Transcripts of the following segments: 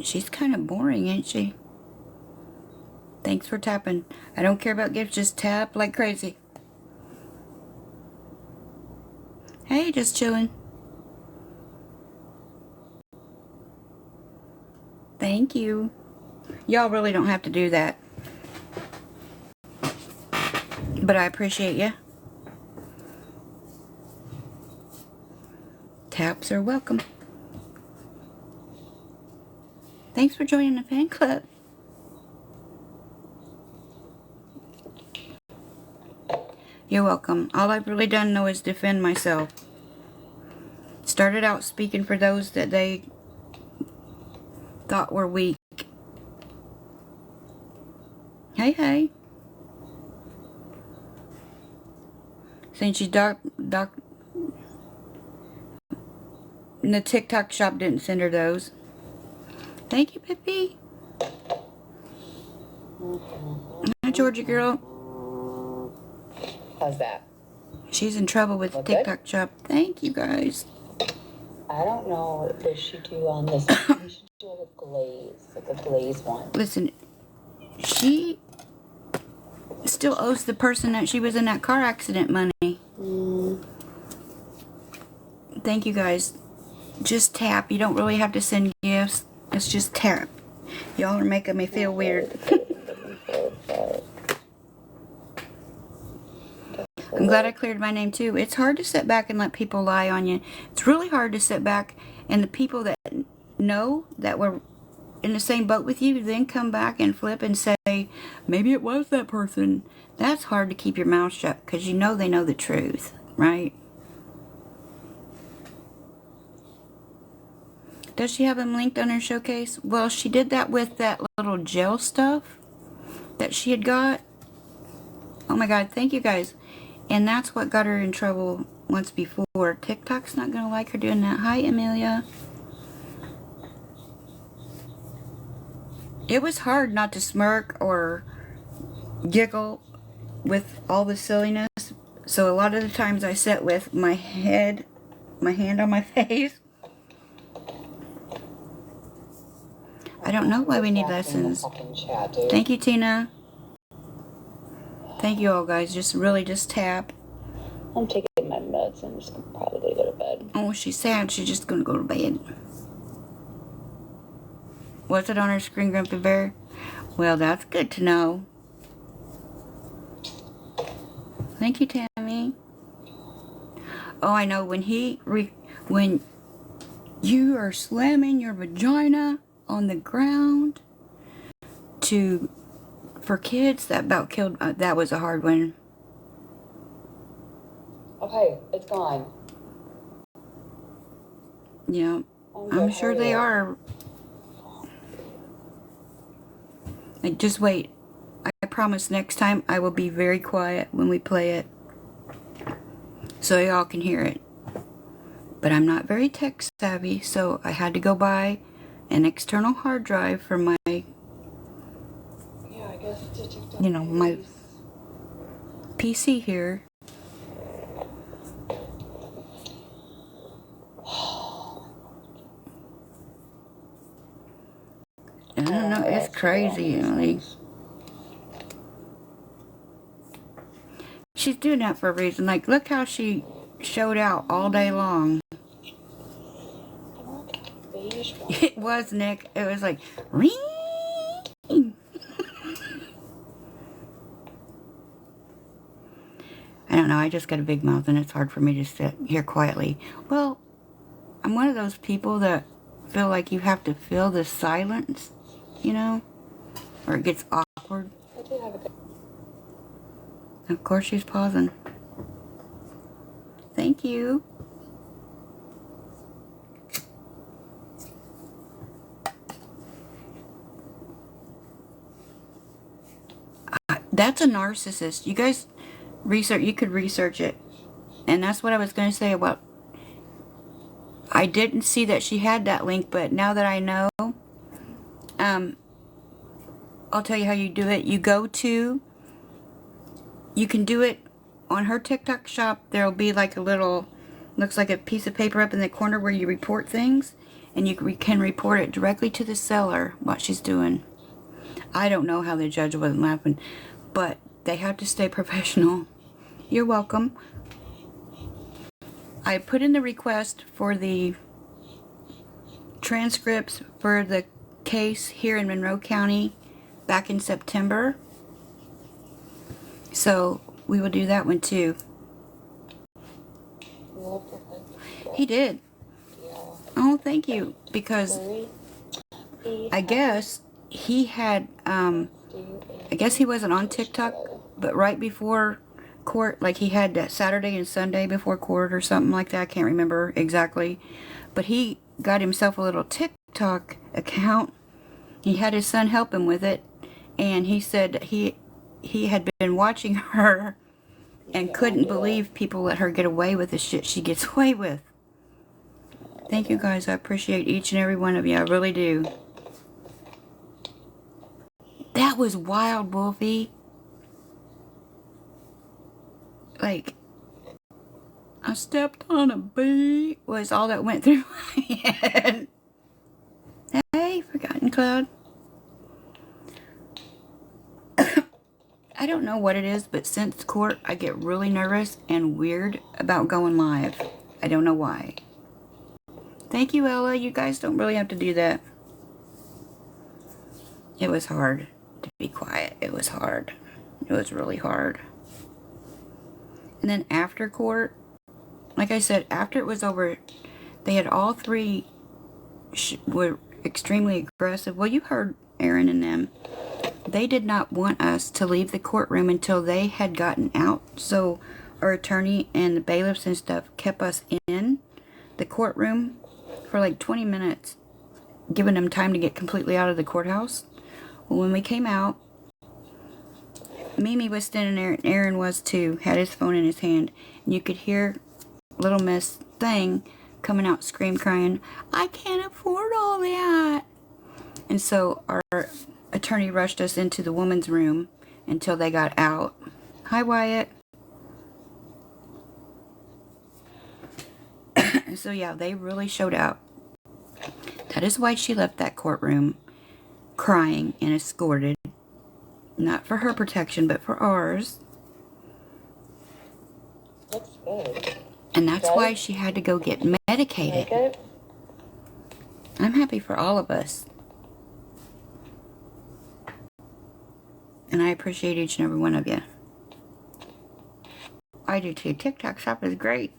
She's kind of boring, ain't she? Thanks for tapping. I don't care about gifts, just tap like crazy. Hey, just chilling. Thank you. Y'all really don't have to do that. But I appreciate you. Taps are welcome. Thanks for joining the fan club. You're welcome. All I've really done though is defend myself. Started out speaking for those that they thought were weak. Hey, hey. Since you the TikTok shop didn't send her those. Thank you, Pippi. Hi, Georgia girl. How's that? She's in trouble with the TikTok shop. Thank you, guys. I don't know what they should do on this. We should do like a glaze, like a glaze one. Listen, she still owes the person that she was in that car accident money. Thank you, guys. Just tap. You don't really have to send gifts. It's just tap. Y'all are making me feel weird. I'm glad I cleared my name too. It's hard to sit back and let people lie on you. It's really hard to sit back and the people that know that were in the same boat with you then come back and flip and say, maybe it was that person. That's hard to keep your mouth shut because you know they know the truth, right? Does she have them linked on her showcase? Well, she did that with that little gel stuff that she had got. Oh my God, thank you guys. And that's what got her in trouble once before. TikTok's not going to like her doing that. Hi, Amelia. It was hard not to smirk or giggle with all the silliness. So a lot of the times I sit with my hand on my face. I don't know why we need lessons. Thank you, Tina. Thank you all, guys. Just tap. I'm taking my meds. I'm just gonna probably go to bed. Oh, she's sad. She's just gonna go to bed. What's it on her screen, Grumpy Bear? Well, that's good to know. Thank you, Tammy. Oh, I know. When you are slamming your vagina on the ground for kids, that about killed. That was a hard one. Okay, it's gone. Yeah, I'm sure they are. Like, just wait. I promise next time I will be very quiet when we play it, so y'all can hear it. But I'm not very tech savvy, so I had to go buy an external hard drive for my, my PC here. I don't know, it's crazy. Like, she's doing that for a reason. Like, look how she showed out all day long. It was, Nick. It was like, ring. I don't know. I just got a big mouth and it's hard for me to sit here quietly. Well, I'm one of those people that feel like you have to fill the silence, you know, or it gets awkward. Of course she's pausing. Thank you. That's a narcissist. You guys you could research it. And that's what I was going to say about, I didn't see that she had that link, but now that I know, I'll tell you how you do it. You can do it on her TikTok shop. There'll be like a little, looks like a piece of paper up in the corner where you report things. and you can report it directly to the seller what she's doing. I don't know how the judge wasn't laughing, but they have to stay professional. You're welcome. I put in the request for the transcripts for the case here in Monroe County back in September. So we will do that one too. He did. Oh, thank you. Because I guess he had, I guess he wasn't on TikTok, but right before court, like he had that Saturday and Sunday before court or something like that. I can't remember exactly. But he got himself a little TikTok account. He had his son help him with it. And he said he had been watching her and couldn't believe people let her get away with the shit she gets away with. Thank you guys. I appreciate each and every one of you. I really do. That was wild, Wolfie. Like, I stepped on a bee was all that went through my head. Hey, Forgotten Cloud. I don't know what it is, but since court, I get really nervous and weird about going live. I don't know why. Thank you, Ella. You guys don't really have to do that. It was hard to be quiet. It was hard. It was really hard. And then after court, like I said, after it was over, they had all three were extremely aggressive. Well, you heard Aaron and them. They did not want us to leave the courtroom until they had gotten out. So our attorney and the bailiffs and stuff kept us in the courtroom for like 20 minutes, giving them time to get completely out of the courthouse. Well, when we came out, Mimi was standing there and Aaron was too, had his phone in his hand. And you could hear little Miss Thing coming out crying, I can't afford all that. And so our attorney rushed us into the woman's room until they got out. Hi, Wyatt. So yeah, they really showed out. That is why she left that courtroom crying and escorted. Not for her protection, but for ours. Looks good. And that's why she had to go get medicated. Like it? I'm happy for all of us. And I appreciate each and every one of you. I do too. TikTok shop is great.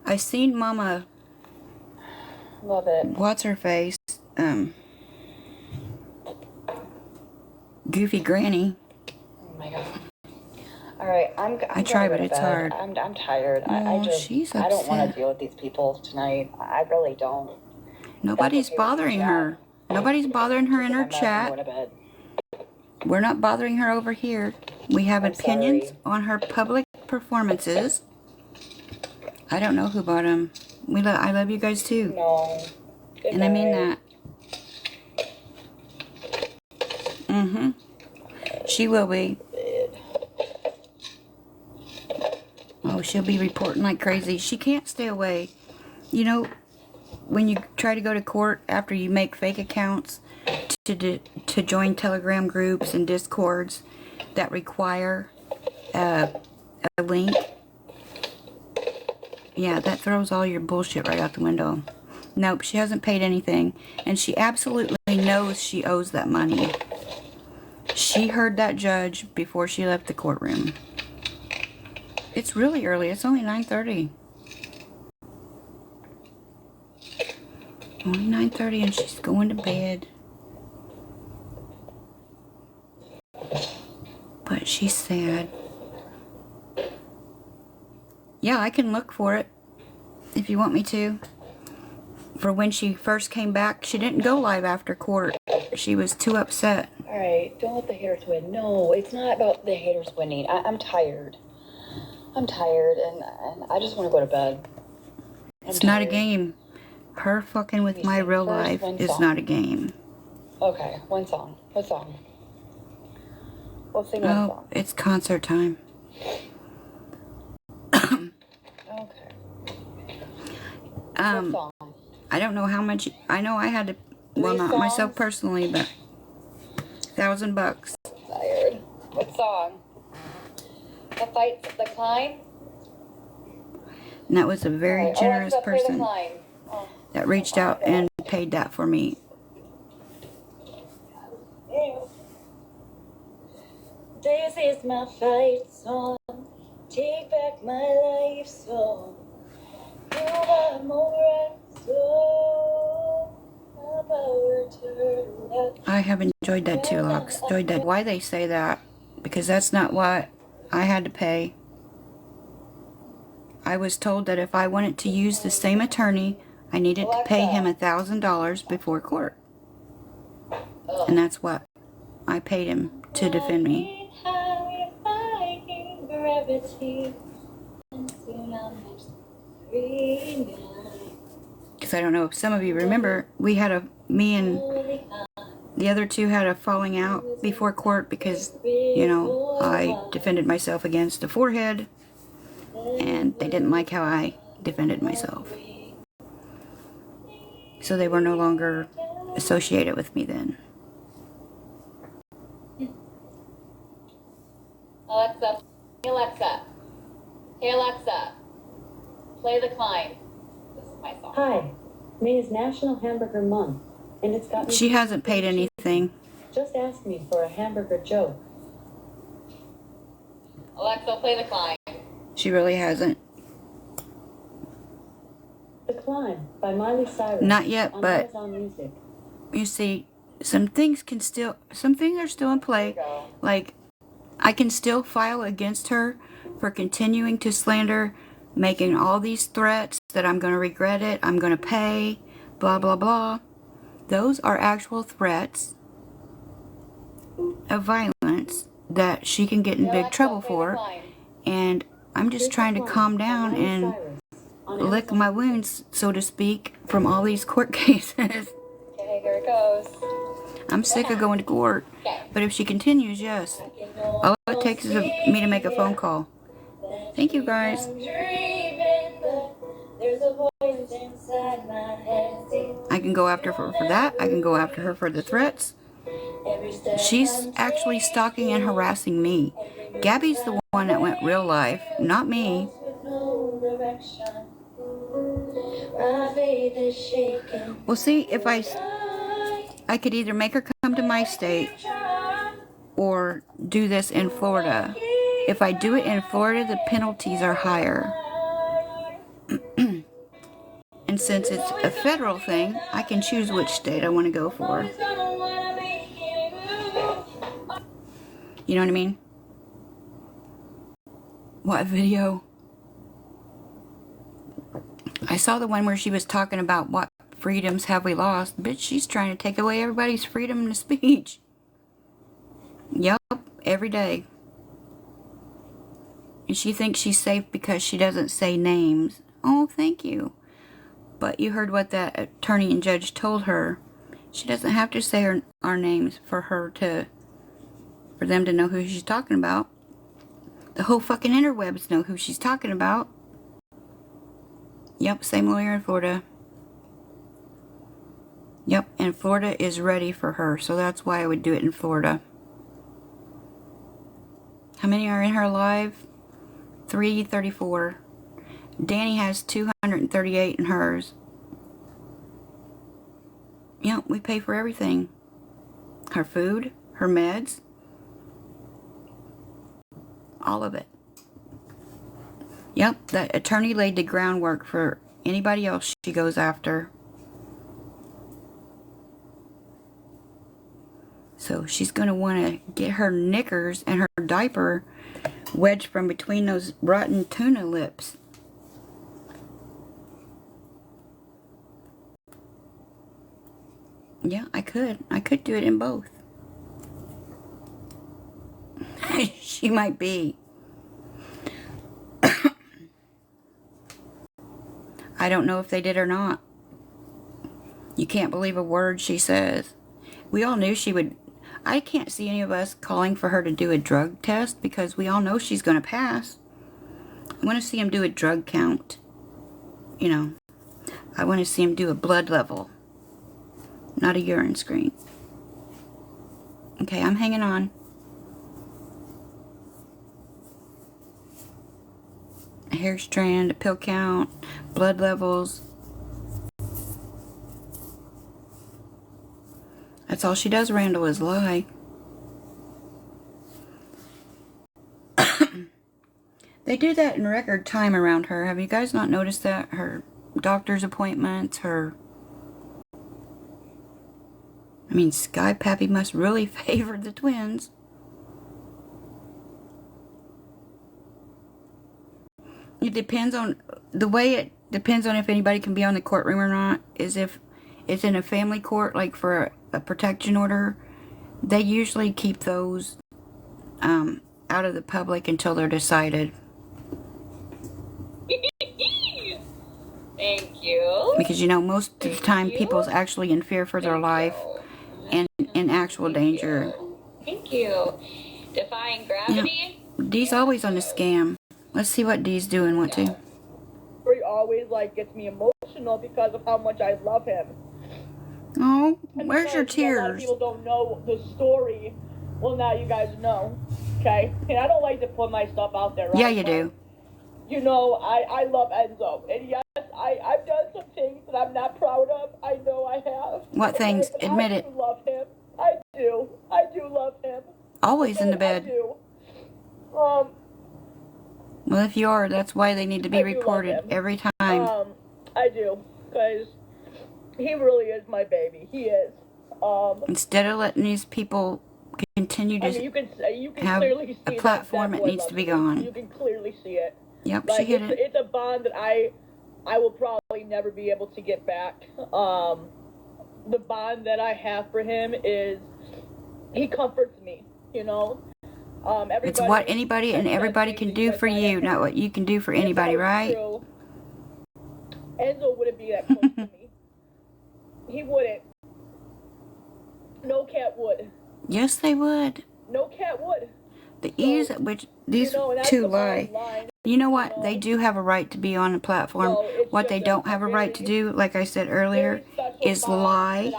I seen Mama. Love it. What's her face? Goofy Granny. Oh my god. All right, I'm I try, but it's hard. I'm tired. Oh, I don't want to deal with these people tonight. I really don't. Nobody's bothering her. Nobody's bothering her in her chat. We're not bothering her over here. We have opinions on her public performances. I don't know who bought them. I love you guys too. No. Goodbye. And I mean that. Mm-hmm. She will be. Oh, she'll be reporting like crazy. She can't stay away. You know, when you try to go to court after you make fake accounts to join Telegram groups and Discords that require a link, yeah, that throws all your bullshit right out the window. Nope, she hasn't paid anything, and she absolutely knows she owes that money. She heard that judge before she left the courtroom. It's really early. It's only 9:30. Only 9:30 and she's going to bed. But she's sad. Yeah, I can look for it if you want me to. For when she first came back, she didn't go live after court. She was too upset. All right, don't let the haters win. No, it's not about the haters winning. I'm tired. I'm tired, and I just want to go to bed. It's not a game. Her fucking with my real life is not a game. Okay, one song. What song? We'll sing one song. It's concert time. Okay. What song? I don't know how much. I know I had to. Well, Three not myself songs? personally, but $1,000. Tired. What song? The Fight, The Climb? And that was a very Alright, generous Alexa, play The person Climb. Oh, that reached out and paid that for me. This is my fight song. Take back my life song. You are more so about turned up. I have enjoyed that too, Lux. Enjoyed that. Why they say that? Because that's not what I had to pay. I was told that if I wanted to use the same attorney, I needed to pay him $1,000 before court. And that's what I paid him to defend me. Because I don't know if some of you remember, me and the other two had a falling out before court because, you know, I defended myself against a forehead and they didn't like how I defended myself. So they were no longer associated with me then. Alexa, hey Alexa, hey Alexa, play The Climb. This is my song. Hi, May is National Hamburger Month, and it's got me. She hasn't paid anything. Just ask me for a hamburger joke. Alexa, play The Climb. She really hasn't. The Climb by Miley Cyrus. Not yet, on but Amazon Music. you see, some things are still in play. Like, I can still file against her for continuing to slander, making all these threats that I'm going to regret it, I'm going to pay, blah, blah, blah. Those are actual threats of violence that she can get in big trouble for. And I'm just trying to calm down and lick my wounds, so to speak, from all these court cases. Okay, here it goes. I'm sick of going to court. But if she continues, yes. All it takes is me to make a phone call. Thank you, guys. I can go after her for that. I can go after her for the threats. She's actually stalking and harassing me. Gabby's the one that went real life, not me. Well, see, if I could either make her come to my state or do this in Florida. If I do it in Florida, the penalties are higher. And since it's a federal thing, I can choose which state I want to go for. You know what I mean? What video? I saw the one where she was talking about what freedoms have we lost. Bitch, she's trying to take away everybody's freedom of speech. Yup, every day. And she thinks she's safe because she doesn't say names. Oh, thank you. But you heard what that attorney and judge told her. She doesn't have to say our names for them to know who she's talking about. The whole fucking interwebs know who she's talking about. Yep, same lawyer in Florida. Yep, and Florida is ready for her, so that's why I would do it in Florida. How many are in her live? 334. Danny has 238 in hers. Yep, we pay for everything. Her food, her meds, all of it. Yep, that attorney laid the groundwork for anybody else she goes after. So she's going to want to get her knickers and her diaper wedged from between those rotten tuna lips. Yeah, I could. I could do it in both. She might be. I don't know if they did or not. You can't believe a word she says. We all knew she would. I can't see any of us calling for her to do a drug test because we all know she's going to pass. I want to see him do a drug count. You know, I want to see him do a blood level, not a urine screen. Okay, I'm hanging on. A hair strand, a pill count, blood levels. That's all she does, Randall, is lie. They do that in record time around her. Have you guys not noticed that? Her doctor's appointments, her... I mean, Sky Pappy must really favor the twins. It depends on... The way it depends on if anybody can be on the courtroom or not is if it's in a family court, like for a protection order. They usually keep those out of the public until they're decided. Thank you. Because, you know, most of the time people's actually in fear for their life and in actual danger. Thank you. Defying gravity? Yeah. Dee's always on a scam. Let's see what Dee's doing. What to? He always like gets me emotional because of how much I love him. Oh, And where's your because, you know, a lot of tears? people don't know the story. Well, now you guys know. Okay? And I don't like to put my stuff out there, right? Yeah, you do. You know, I love Enzo. And yes, I've done some things that I'm not proud of. I know I have. What things? But Admit it. I do love him. I do. I do love him. Always in the I bed. do. Well, if you are, that's why they need to be I do love reported him. every time. I do. Because he really is my baby. He is. Instead of letting these people continue to I mean, you can have clearly see a platform, that it boy needs to be loves me. gone. You can clearly see it. Yep, Like, she hit it. It's a bond that I will probably never be able to get back. The bond that I have for him is he comforts me. You know. It's what anybody and everybody can do for you, not what you can do for anybody, right? True. Enzo wouldn't be that close to me. He wouldn't. No cat would. Yes, they would. No cat would. The ease at which these two lie. You know what? They do have a right to be on a platform. What they don't have a right to do, like I said earlier, is lie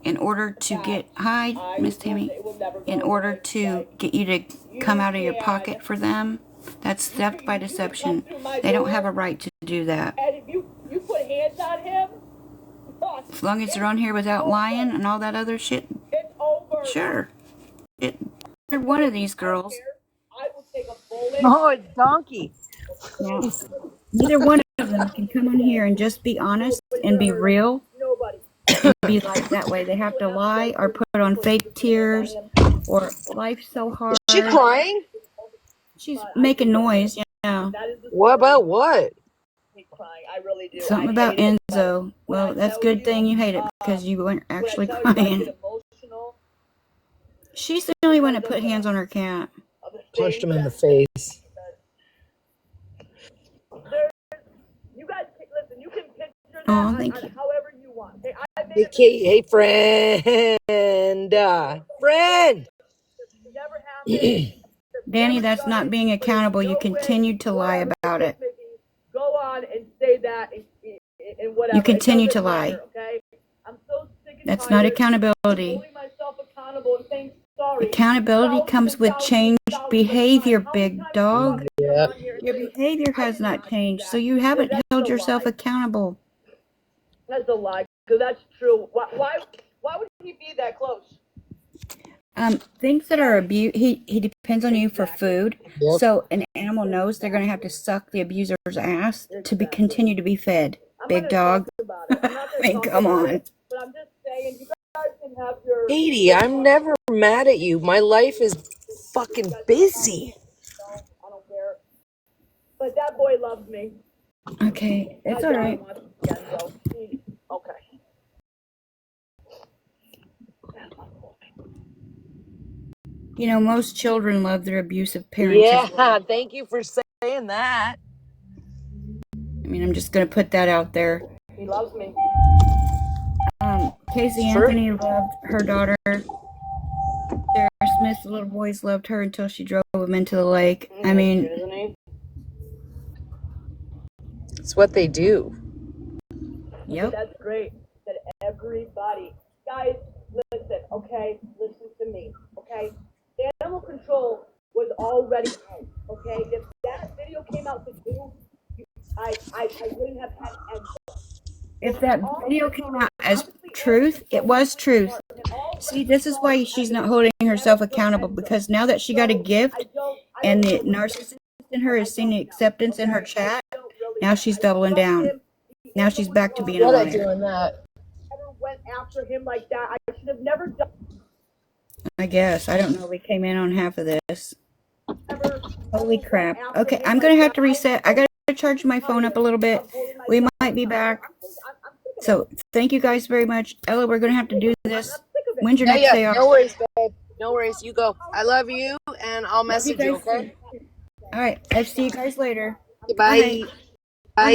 in order to get... Hi, Miss Tammy. In order to get you to come out of your pocket for them. That's theft by deception. They don't have a right to do that. And if you put hands on him, as long as they're on here without lying and all that other shit, it's over. Sure. They're one of these girls. I will take a bullet. Oh, it's Donkey. Yeah. Neither one of them can come on here and just be honest and be real. Nobody. And be like that way. They have to lie or put on fake tears or life's so hard. Is she crying? She's making noise, yeah. What about what? I really do. Something about Enzo. Well, that's a good thing you hate it because you weren't actually crying. She's the only one that put hands on her cat. Punched him in the face. You guys, listen, you can picture that Thank you. however you want. Hey, friend. Friend! Never happened. Danny, that's not being accountable. You continued to lie about it. Go on and say that and whatever. You continue to lie. Okay? I'm so sick and That's not accountability. holding myself accountable and saying sorry. Accountability comes with changed behavior, big dog. Yeah. Your behavior has not changed, so you haven't held yourself accountable. That's a lie, because that's true. Why would he be that close? Things that are abuse, he depends on you for food. Yep. So an animal knows they're going to have to suck the abuser's ass to continue to be fed. Big dog. I mean, come on. But I'm just saying, you guys can have your... Katie, I'm never mad at you. My life is fucking busy. No, I don't care. But that boy loves me. Okay, it's all right. Okay. You know, most children love their abusive parents. Yeah, thank you for saying that. I mean, I'm just going to put that out there. He loves me. Casey Sure. Anthony loved her daughter. Sarah Smith, the little boys, loved her until she drove him into the lake. I mean, It's what they do. Yep. That's great. That everybody, guys, listen, okay? Listen to me, okay? Animal control was already out, okay? If that video came out to do, I wouldn't have had end. If that video came out as truth, it was truth. See, this is why she's not holding herself accountable, because now that she got a gift and the narcissist in her is seeing the acceptance in her chat, now she's doubling down. Now she's back to being a What are liar. doing that? Never went after him like that. I should have never done. I guess. I don't know. We came in on half of this. Holy crap. Okay, I'm going to have to reset. I got to charge my phone up a little bit. We might be back. So, thank you guys very much. Ella, we're going to have to do this. When's your next day off? No worries, babe. No worries. You go. I love you, and I'll message you, okay? All right. I'll see you guys later. Bye. Bye.